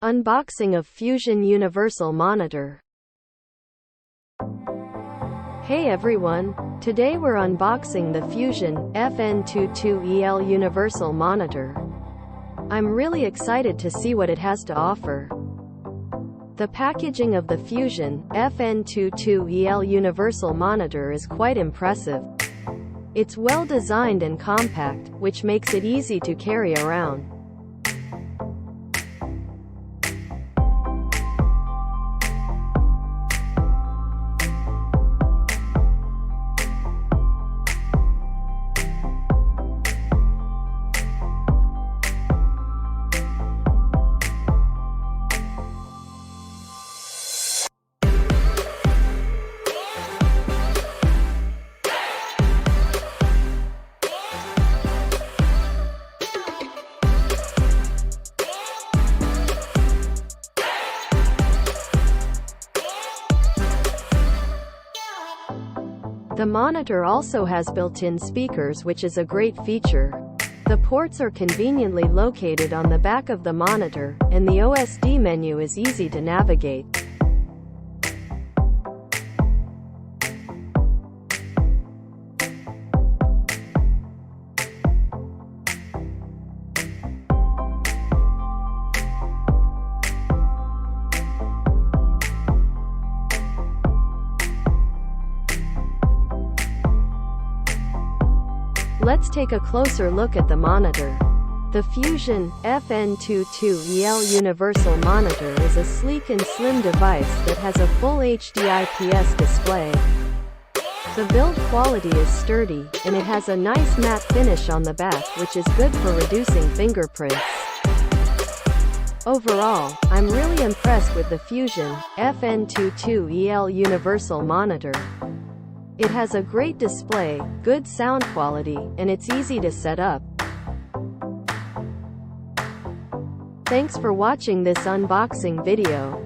Unboxing of FUZION Universal Monitor. Hey everyone! Today we're unboxing the FUZION FN-22EL Universal Monitor. I'm really excited to see what it has to offer. The packaging of the FUZION FN-22EL Universal Monitor is quite impressive. It's well designed and compact, which makes it easy to carry around. The monitor also has built-in speakers, which is a great feature. The ports are conveniently located on the back of the monitor, and the OSD menu is easy to navigate. Let's take a closer look at the monitor. The FUZION FN-22EL Universal Monitor is a sleek and slim device that has a full HD IPS display. The build quality is sturdy, and it has a nice matte finish on the back, which is good for reducing fingerprints. Overall, I'm really impressed with the FUZION FN-22EL Universal Monitor. It has a great display, good sound quality, and it's easy to set up. Thanks for watching this unboxing video.